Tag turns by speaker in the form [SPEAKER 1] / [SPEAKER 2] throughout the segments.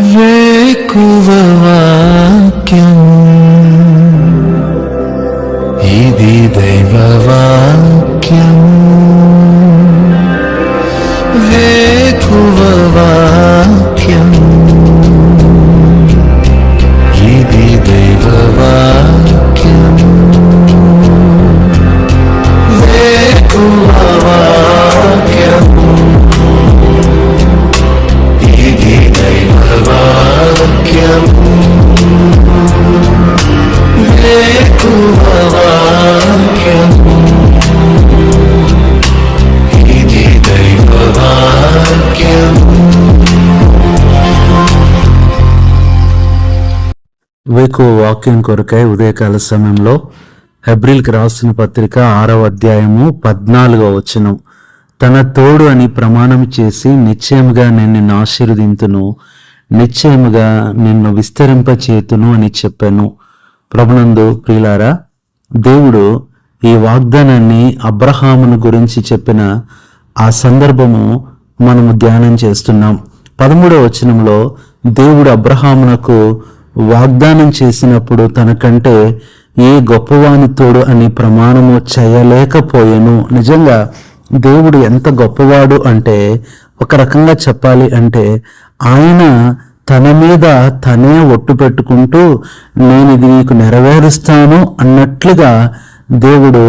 [SPEAKER 1] వేకువ వాక్యము ఇది దైవ వాక్యము. వేకువ వాక్యము ఇది దైవ వాక్యము. వేకువ వాక్యము ఇది దైవ వాక్యము. వేకువ వాక్యము ఇది దైవ వాక్యము.
[SPEAKER 2] వేకువ వాక్యం కొరకై ఉదయకాల సమయంలో హెబ్రీల్కి రాసిన పత్రిక 6వ అధ్యాయము 14వ వచనం. తన తోడు అని ప్రమాణం చేసి నిశ్చయముగా నేను నిన్ను ఆశీర్వదింతును, నిశ్చయముగా నిన్ను విస్తరింపచేతును అని చెప్పాను. ప్రభునందు ప్రియులారా, దేవుడు ఈ వాగ్దానాన్ని అబ్రహామును గురించి చెప్పిన ఆ సందర్భము మనము ధ్యానం చేస్తున్నాం. 13వ వచనంలో దేవుడు అబ్రహామునకు వాగ్దానం చేసినప్పుడు తనకంటే ఏ గొప్పవాని తోడు అని ప్రమాణము చేయలేకపోయాను. నిజంగా దేవుడు ఎంత గొప్పవాడు అంటే, ఒక రకంగా చెప్పాలి అంటే, ఆయన తన మీద తనే ఒట్టు పెట్టుకుంటూ నేను ఇది నీకు నెరవేరుస్తాను అన్నట్లుగా దేవుడు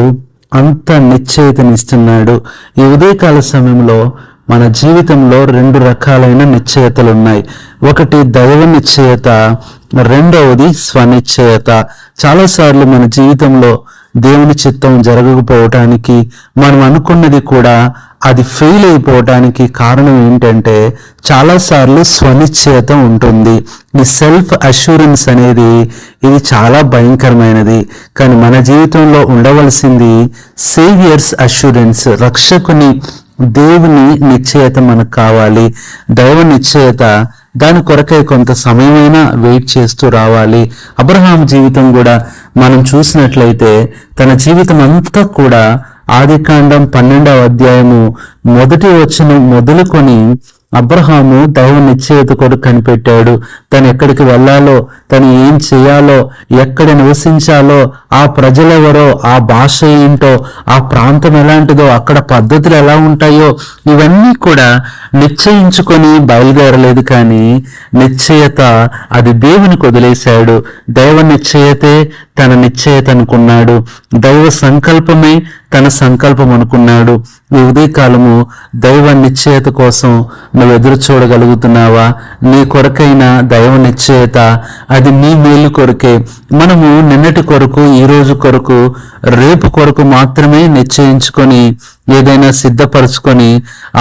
[SPEAKER 2] అంత నిశ్చయితనిస్తున్నాడు. ఈ ఉదయకాల సమయంలో మన జీవితంలో 2 రకాలైన నిశ్చయతలు ఉన్నాయి. ఒకటి దైవ నిశ్చయత, రెండవది స్వనిశ్చయత. చాలాసార్లు మన జీవితంలో దేవుని చిత్తం జరగకపోవటానికి, మనం అనుకున్నది కూడా అది ఫెయిల్ అయిపోవటానికి కారణం ఏంటంటే, చాలాసార్లు స్వనిశ్చయత ఉంటుంది. ఈ సెల్ఫ్ అష్యూరెన్స్ అనేది ఇది చాలా భయంకరమైనది. కానీ మన జీవితంలో ఉండవలసింది సేవియర్స్ అష్యూరెన్స్, రక్షకుని దేవుని నిశ్చయత మనకు కావాలి. దైవ నిశ్చయత, దాని కొరకై కొంత సమయమైనా వెయిట్ చేస్తూ రావాలి. అబ్రహాం జీవితం కూడా మనం చూసినట్లయితే తన జీవితం అంతా కూడా ఆదికాండం 12వ అధ్యాయము 1వ వచనం మొదలుకొని అబ్రహాము దైవ నిశ్చయత కొరకు కనిపెట్టాడు. తను ఎక్కడికి వెళ్ళాలో, తను ఏం చేయాలో, ఎక్కడ నివసించాలో, ఆ ప్రజలెవరో, ఆ భాష ఏంటో, ఆ ప్రాంతం ఎలాంటిదో, అక్కడ పద్ధతులు ఎలా ఉంటాయో, ఇవన్నీ కూడా నిశ్చయించుకొని బయలుదేరలేదు. కానీ నిశ్చయత అది దేవునికి వదిలేశాడు. దైవ నిశ్చయతే తన నిశ్చయత అనుకున్నాడు. దైవ సంకల్పమే తన సంకల్పం అనుకున్నాడు. ఈ ఉదయకాలము దైవ నిశ్చయత కోసం నువ్వు ఎదురు చూడగలుగుతున్నావా? నీ కొరకైన దైవ నిశ్చయత అది నీ మేలు కొరకే. మనము నిన్నటి కొరకు, ఈ రోజు కొరకు, రేపు కొరకు మాత్రమే నిశ్చయించుకొని ఏదైనా సిద్ధపరచుకొని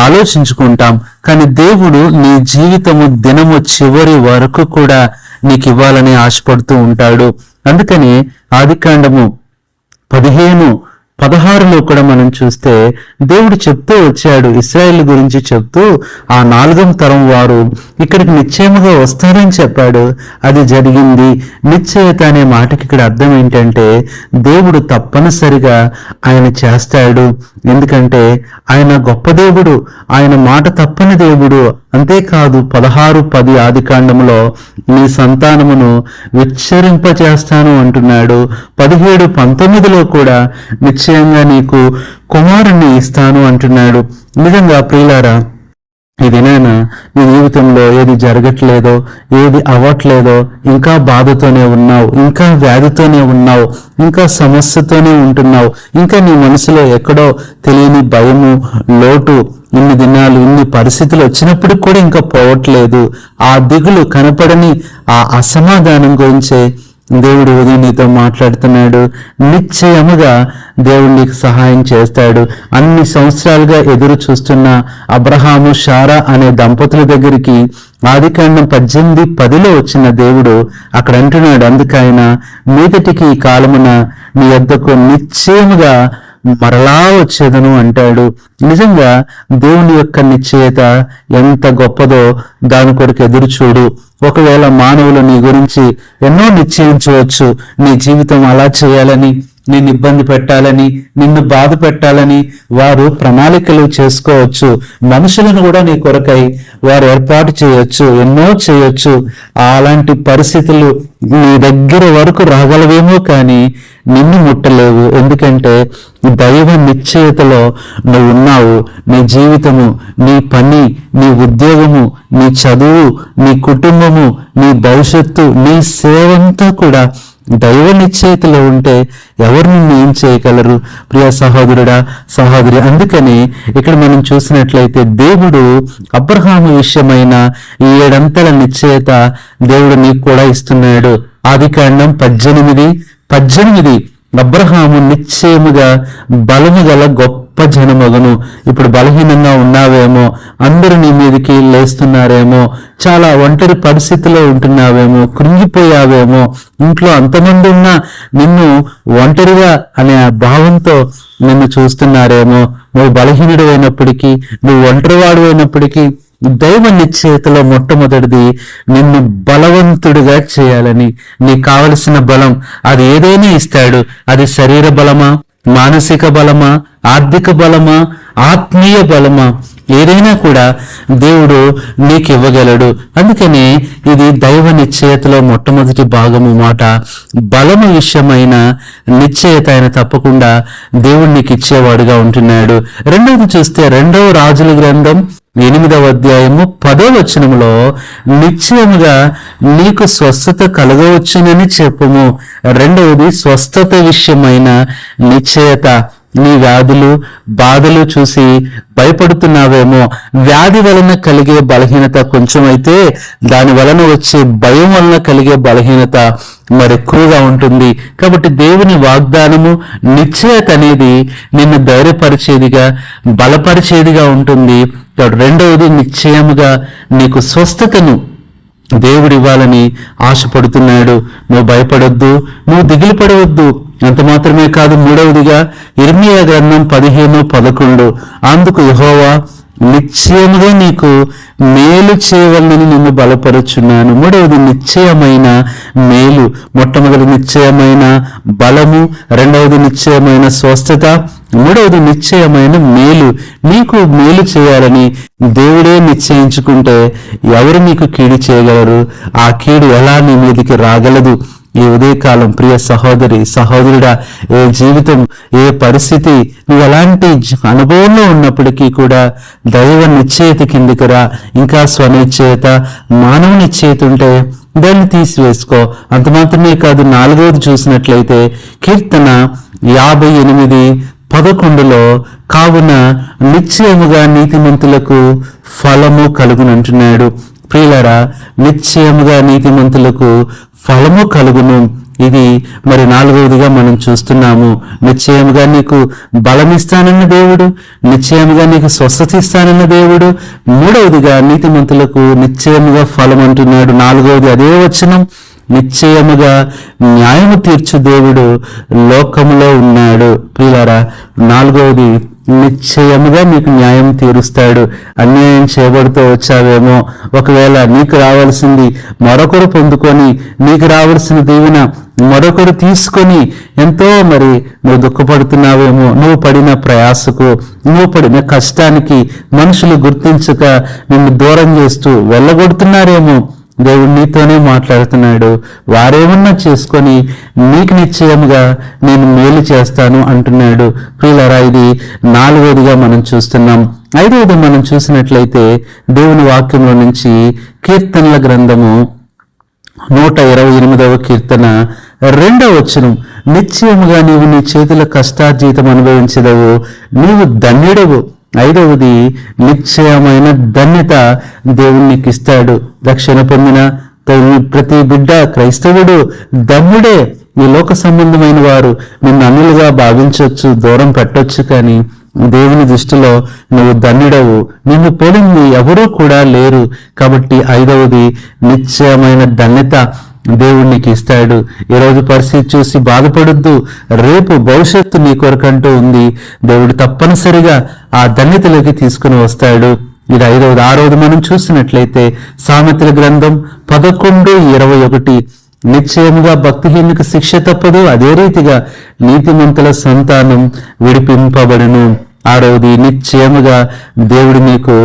[SPEAKER 2] ఆలోచించుకుంటాం. కానీ దేవుడు నీ జీవితము దినము చివరి వరకు కూడా నీకు ఇవ్వాలని ఆశపడుతూ ఉంటాడు. అందుకని ఆదికాండము 15:16లో కూడా మనం చూస్తే దేవుడు చెప్తూ వచ్చాడు, ఇశ్రాయేలు గురించి చెప్తూ, ఆ 4వ తరం వారు ఇక్కడికి నిశ్చయముగా వస్తారని చెప్పాడు. అది జరిగింది. నిశ్చయత అనే మాటకి ఇక్కడ అర్థం ఏంటంటే, దేవుడు తప్పనిసరిగా ఆయన చేస్తాడు. ఎందుకంటే ఆయన గొప్ప దేవుడు, ఆయన మాట తప్పని దేవుడు. అంతేకాదు 16:10 ఆదికాండంలో నీ సంతానమును విచ్చరింపచేస్తాను అంటున్నాడు. 17:19లో కూడా నిశ్చయంగా నీకు కుమారుణ్ణి ఇస్తాను అంటున్నాడు. నిజంగా ప్రియులారా, ఇదేనా నీ జీవితంలో ఏది జరగట్లేదో, ఏది అవ్వట్లేదో, ఇంకా బాధతోనే ఉన్నావు, ఇంకా వ్యాధితోనే ఉన్నావు, ఇంకా సమస్యతోనే ఉంటున్నావు, ఇంకా నీ మనసులో ఎక్కడో తెలియని భయము, లోటు, ఇన్ని దినాలు ఇన్ని పరిస్థితులు వచ్చినప్పుడు కూడా ఇంకా పోవట్లేదు. ఆ దిగులు, కనపడని ఆ అసమాధానం గురించే దేవుడు ఉదయం నీతో మాట్లాడుతున్నాడు. నిశ్చయముగా దేవుడు నీకు సహాయం చేస్తాడు. అన్ని సంవత్సరాలుగా ఎదురు చూస్తున్న అబ్రహాము, శారా అనే దంపతుల దగ్గరికి ఆదికాండం 18:10లో వచ్చిన దేవుడు అక్కడ అంటున్నాడు, అందుకైనా మీదటికి ఈ కాలమున నీ వద్దకు నిశ్చయముగా మరలా వచ్చేదను అంటాడు. నిజంగా దేవుని యొక్క నిశ్చయత ఎంత గొప్పదో దాని కొరకు ఎదురు చూడు. ఒకవేళ మానవులు నీ గురించి ఎన్నో నిశ్చయించవచ్చు, నీ జీవితం అలా చేయాలని, నిన్ను ఇబ్బంది పెట్టాలని, నిన్ను బాధ పెట్టాలని వారు ప్రణాళికలు చేసుకోవచ్చు. మనుషులను కూడా నీ కొరకై వారు ఏర్పాటు చేయొచ్చు, ఎన్నో చేయొచ్చు. అలాంటి పరిస్థితులు నీ దగ్గర వరకు రాగలవేమో కానీ నిన్ను ముట్టలేవు. ఎందుకంటే దైవ నిశ్చయతలో నువ్వు ఉన్నావు. నీ జీవితము, నీ పని, నీ ఉద్యోగము, నీ చదువు, నీ కుటుంబము, నీ భవిష్యత్తు, నీ సేవంతా కూడా దైవ నిశ్చయితలో ఉంటే ఎవరు నిన్ను ఏం చేయగలరు? ప్రియ సహోదరుడా, సహోదరి, అందుకని ఇక్కడ మనం చూసినట్లయితే దేవుడు అబ్రహాము విషయమైన ఈ 7 అంతల నిశ్చయత దేవుడు నీకు కూడా ఇస్తున్నాడు. ఆదికాండం 18:18 అబ్రహాము నిశ్చయముగా బలము గల గొప్ప జనమగును. ఇప్పుడు బలహీనంగా ఉన్నావేమో, అందరూ నీ మీదకి లేస్తున్నారేమో, చాలా ఒంటరి పరిస్థితిలో ఉంటున్నావేమో, కృంగిపోయావేమో, ఇంట్లో అంతమంది ఉన్నా నిన్ను ఒంటరిగా అనే ఆ భావంతో నిన్ను చూస్తున్నారేమో, నువ్వు బలహీనుడు అయినప్పటికీ, నువ్వు ఒంటరివాడు అయినప్పటికీ దైవ నిశ్చయతలో మొట్టమొదటిది నిన్ను బలవంతుడిగా చేయాలని. నీకు కావలసిన బలం అది ఏదైనా ఇస్తాడు. అది శరీర బలమా, మానసిక బలమా, ఆర్థిక బలమా, ఆత్మీయ బలమా, ఏదైనా కూడా దేవుడు నీకు ఇవ్వగలడు. అందుకని ఇది దైవ నిశ్చయతలో మొట్టమొదటి భాగము మాట. బలము విషయమైన నిశ్చయత ఆయన తప్పకుండా దేవుడు నీకు ఇచ్చేవాడుగా ఉంటున్నాడు. రెండవది చూస్తే 2వ రాజుల గ్రంథం 8వ అధ్యాయము 10వ వచనములో నిశ్చయముగా నీకు స్వస్థత కలగవచ్చునని చెప్పుము. రెండవది స్వస్థత విషయమైన నిశ్చయత. నీ వ్యాధులు, బాధలు చూసి భయపడుతున్నావేమో. వ్యాధి వలన కలిగే బలహీనత కొంచెమైతే దాని వలన వచ్చే భయం వలన కలిగే బలహీనత మరెక్కువగా ఉంటుంది. కాబట్టి దేవుని వాగ్దానము, నిశ్చయత అనేది నిన్ను ధైర్యపరిచేదిగా, బలపరిచేదిగా ఉంటుంది. రెండవది నిశ్చయముగా నీకు స్వస్థతను దేవుడు ఇవ్వాలని ఆశపడుతున్నాడు. నువ్వు భయపడొద్దు, నువ్వు దిగులు పడవద్దు. అంత మాత్రమే కాదు, మూడవదిగా ఇర్మీయా గ్రంథం 15:11 అందుకు యెహోవా నిశ్చయముగా నీకు మేలు చేయవలనని నిన్ను బలపరుచున్నాను. మూడవది నిశ్చయమైన మేలు. మొట్టమొదటి నిశ్చయమైన బలము, రెండవది నిశ్చయమైన స్వస్థత, మూడవది నిశ్చయమైన మేలు. నీకు మేలు చేయాలని దేవుడే నిశ్చయించుకుంటే ఎవరు నీకు కీడు చేయగలరు? ఆ కీడు ఎలా నీ మీదకి రాగలదు? ఈ ఉదయకాలం ప్రియ సహోదరి, సహోదరుడా, ఏ జీవితం, ఏ పరిస్థితి, నువ్వు ఎలాంటి అనుభవంలో ఉన్నప్పటికీ కూడా దైవ నిశ్చయత కిందికి రా. ఇంకా స్వనిశ్చయత, మానవ నిశ్చయత ఉంటే దాన్ని తీసివేసుకో. అంత మాత్రమే కాదు, 4వది చూసినట్లయితే కీర్తన 58:11 కావున నిశ్చయముగా నీతిమంతులకు ఫలము కలుగునంటున్నాడు. ప్రియులారా, నిశ్చయముగా నీతిమంతులకు ఫలము కలుగును. ఇది మరి 4వదిగా మనం చూస్తున్నాము. నిశ్చయముగా నీకు బలమిస్తానన్న దేవుడు, నిశ్చయముగా నీకు స్వస్థత ఇస్తానన్న దేవుడు. మూడవదిగా నీతిమంతులకు నిశ్చయముగా ఫలం అంటున్నాడు. 4వది అదే వచనం, నిశ్చయముగా న్యాయము తీర్చు దేవుడు లోకములో ఉన్నాడు. ప్రియులారా, 4వది నిశ్చయముగా నీకు న్యాయం తీరుస్తాడు. అన్యాయం చేయబడుతూ వచ్చావేమో, ఒకవేళ నీకు రావాల్సింది మరొకరు పొందుకొని, నీకు రావాల్సిన దీవెన మరొకరు తీసుకొని ఎంతో మరి నువ్వు దుఃఖపడుతున్నావేమో. నువ్వు పడిన ప్రయాసకు, నువ్వు పడిన కష్టానికి మనుషులు గుర్తించక నిన్ను దూరం చేస్తూ వెళ్ళగొడుతున్నారేమో. దేవుడు నీతోనే మాట్లాడుతున్నాడు. వారేమన్నా చేసుకొని నీకు నిశ్చయముగా నేను మేలు చేస్తాను అంటున్నాడు. ప్రియులారా, ఇది 4వదిగా మనం చూస్తున్నాం. 5వది మనం చూసినట్లయితే దేవుని వాక్యంలో నుంచి కీర్తనల గ్రంథము 128వ కీర్తన 2వ వచనం, నిశ్చయముగా నీవు నీ చేతుల కష్టార్జితం అనుభవించదవు, నీవు ధన్యుడవు. 5వది నిశ్చయమైన ధన్యత దేవుడు నీకు ఇస్తాడు. రక్షణ పొందిన ప్రతి బిడ్డ, క్రైస్తవుడు ధన్యుడే. ఈ లోక సంబంధమైన వారు నిన్ను అన్యులుగా భావించవచ్చు, దూరం పెట్టొచ్చు, కానీ దేవుని దృష్టిలో నువ్వు ధన్యుడవు. నిన్ను పోలింది ఎవరూ కూడా లేరు. కాబట్టి 5వది నిశ్చయమైన ధన్యత దేవుడు నీకు ఇస్తాడు. ఈరోజు పరిస్థితి చూసి బాధపడొద్దు. రేపు భవిష్యత్తు నీ కొరకంటూ ఉంది. దేవుడు తప్పనిసరిగా ఆ ధన్యతలోకి తీసుకుని వస్తాడు. ఇది 5వది. 6వది మనం చూసినట్లయితే సామెతల గ్రంథం 11:21 నిశ్చయముగా భక్తిహీనులకు శిక్ష తప్పదు. అదే రీతిగా నీతిమంతుల సంతానం విడిపింపబడును. ఆరవది, నిశ్చయముగా దేవుడు మీకు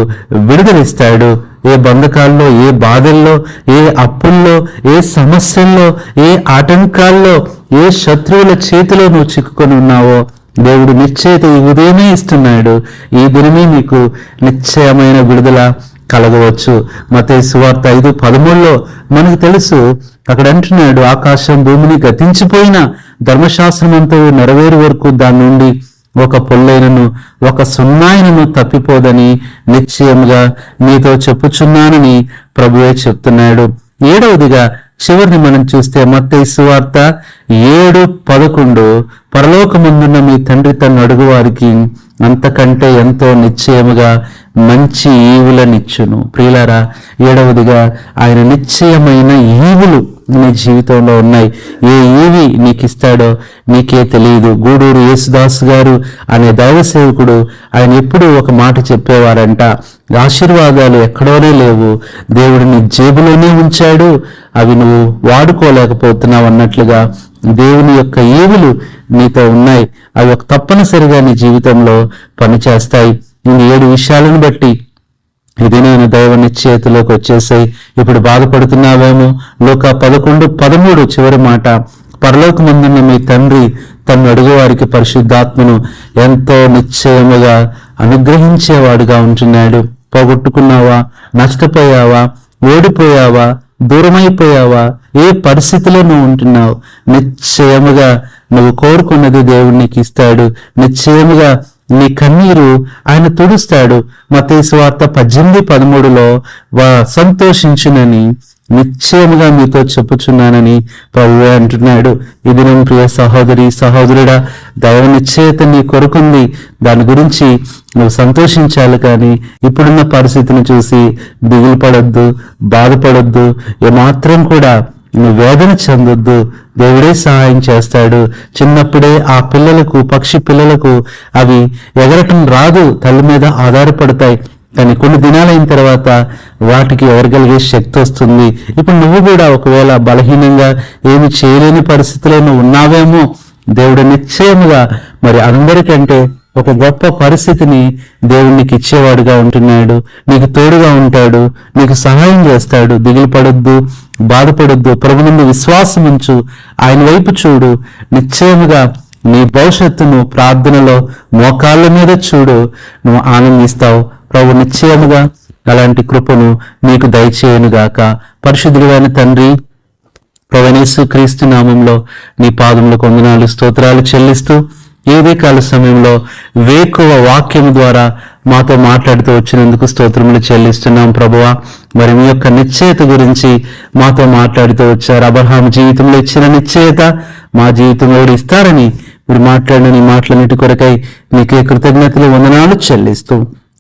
[SPEAKER 2] విడుదలిస్తాడు. ఏ బంధకాల్లో, ఏ బాధల్లో, ఏ అప్పుల్లో, ఏ సమస్యల్లో, ఏ ఆటంకాల్లో, ఏ శత్రువుల చేతిలో నువ్వు చిక్కుకొని ఉన్నావో దేవుడు నిశ్చయిత ఈ ఉదయమే ఇస్తున్నాడు. ఈ దినమే మీకు నిశ్చయమైన విడుదల కలగవచ్చు. మత్తయి సువార్త 5:13 మనకు తెలుసు, అక్కడ అంటున్నాడు, ఆకాశం భూమిని గతించిపోయిన ధర్మశాస్త్రం అంతా నెరవేరు వరకు దాని నుండి ఒక పొల్లైనను ఒక సున్నాయినను తప్పిపోదని నిశ్చయముగా మీతో చెప్పుచున్నానని ప్రభువే చెప్తున్నాడు. ఏడవదిగా చివరిని మనం చూస్తే మత్తయి సువార్త 7:11 పరలోకమందున్న మీ తండ్రి తను అడుగు వారికి అంతకంటే ఎంతో నిశ్చయముగా మంచి ఈవులనిచ్చును. ప్రియులారా, ఏడవదిగా ఆయన నిశ్చయమైన ఈవులు నీ జీవితంలో ఉన్నాయి. ఏ ఈవి నీకు ఇస్తాడో నీకే తెలియదు. గూడూరు యేసుదాస్ గారు అనే దైవ సేవకుడు ఆయన ఎప్పుడూ ఒక మాట చెప్పేవారంట, ఆశీర్వాదాలు ఎక్కడోనే లేవు, దేవుడు నీ జేబులోనే ఉంచాడు, అవి నువ్వు వాడుకోలేకపోతున్నావు అన్నట్లుగా దేవుని యొక్క ఈవులు నీతో ఉన్నాయి. అవి ఒక తప్పనిసరిగా నీ జీవితంలో పనిచేస్తాయి. ఈ 7 విషయాలను బట్టి ఇది నేను దైవ నిశ్చయితలోకి వచ్చేసాయి. ఇప్పుడు బాధపడుతున్నావేమో. లూకా 11:13 చివరి మాట, పరలోకమందున్న మీ తండ్రి తను అడుగు వారికి పరిశుద్ధాత్మను ఎంతో నిశ్చయముగా అనుగ్రహించేవాడుగా ఉంటున్నాడు. పోగొట్టుకున్నావా, నష్టపోయావా, ఓడిపోయావా, దూరమైపోయావా, ఏ పరిస్థితిలో నువ్వు ఉంటున్నావు, నిశ్చయముగా నువ్వు కోరుకున్నది దేవుడు నీకు ఇస్తాడు. నిశ్చయముగా నీ కన్నీరు ఆయన తుడుస్తాడు. మత్తయి సువార్త 18:13 సంతోషించునని నిశ్చయముగా మీతో చెప్పుచున్నానని ప్రభువే అంటున్నాడు. ఇది నేను ప్రియ సహోదరి సహోదరుడా, దైవ నిశ్చయత నీ కొరకుంది. దాని గురించి నువ్వు సంతోషించాలి. కానీ ఇప్పుడున్న పరిస్థితిని చూసి దిగులు పడొద్దు, బాధపడొద్దు, ఏమాత్రం కూడా నువ్వు వేదన చెందొద్దు. దేవుడే సహాయం చేస్తాడు. చిన్నప్పుడే ఆ పిల్లలకు, పక్షి పిల్లలకు అవి ఎగరటం రాదు, తల్లి మీద ఆధారపడతాయి. కానీ కొన్ని దినాలైన తర్వాత వాటికి ఎగరగలిగే శక్తి వస్తుంది. ఇప్పుడు నువ్వు కూడా ఒకవేళ బలహీనంగా ఏమి చేయలేని పరిస్థితిలో నువ్వు ఉన్నావేమో, దేవుడు నిశ్చయముగా మరి అందరికంటే ఒక గొప్ప పరిస్థితిని దేవునికి ఇచ్చేవాడుగా ఉంటున్నాడు. నీకు తోడుగా ఉంటాడు, నీకు సహాయం చేస్తాడు. దిగులు పడొద్దు, బాధపడొద్దు, ప్రభునందు విశ్వాసం ఉంచు, ఆయన వైపు చూడు. నిశ్చయముగా నీ భవిష్యత్తును ప్రార్థనలో మోకాళ్ళ మీద చూడు, నువ్వు ఆనందిస్తావు. ప్రభు నిశ్చయముగా అలాంటి కృపను నీకు దయచేయనుగాక. పరిశుద్ధుడైన తండ్రి, ప్రభువైన యేసుక్రీస్తు నామంలో నీ పాదములకు వందనాలు, స్తోత్రాలు చెల్లిస్తూ ఏదే కాల సమయంలో వేకువ వాక్యం ద్వారా మాతో మాట్లాడుతూ వచ్చినందుకు స్తోత్రములు చెల్లిస్తున్నాం ప్రభువా. మరి మీ యొక్క నిశ్చయత గురించి మాతో మాట్లాడుతూ వచ్చారు. అబ్రహాము జీవితంలో ఇచ్చిన నిశ్చయత మా జీవితంలో కూడా ఇస్తారని మీరు మాట్లాడిన నీ మాటలన్నిటి కొరకై నీకే కృతజ్ఞతలు, వందనాలు చెల్లిస్తూ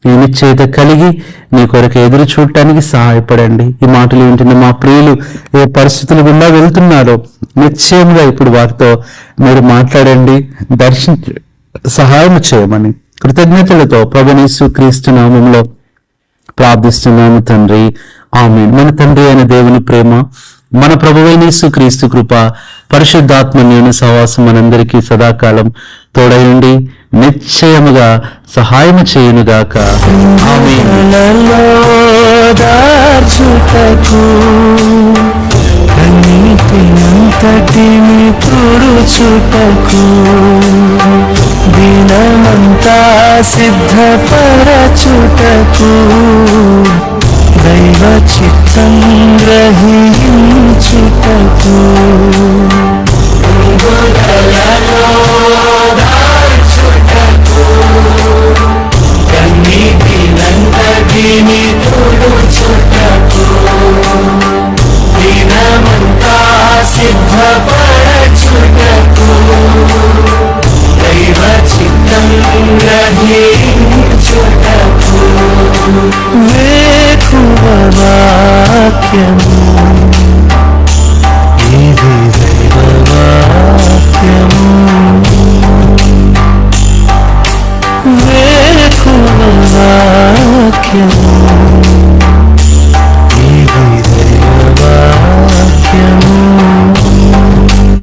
[SPEAKER 2] ఈ నిశ్చయిత కలిగి నీ కొరకు ఎదురు చూడటానికి సహాయపడండి. ఈ మాటలు వింటున్న మా ప్రియులు ఏ పరిస్థితులు గుండా వెళ్తున్నారో నిశ్చయంగా ఇప్పుడు వారితో మీరు మాట్లాడండి, సహాయం చేయమని కృతజ్ఞతలతో ప్రభువైన యేసుక్రీస్తు నామములో ప్రార్థిస్తున్నాము తండ్రి, ఆమేన్. మన తండ్రి అయిన దేవుని ప్రేమ, మన ప్రభువైన యేసుక్రీస్తు కృప, పరిశుద్ధాత్మ సహవాసం మనందరికీ సదాకాలం తోడయుండి నిశ్చయముగా సహాయం చేయునుగాక. ఆమేన్.
[SPEAKER 1] నీతినంతటిని తుడుచుటకు దినమంతా సిద్ధపరచుటకు దైవ చిత్తం గ్రహించుటకు కన్నీటినంతటిని తుడుచుటకు దినమంతా సిద్ధపరచుటకు దైవ చిత్తం గ్రహించుటకు వేకువ వాక్యము, ఇది దైవ వాక్యము.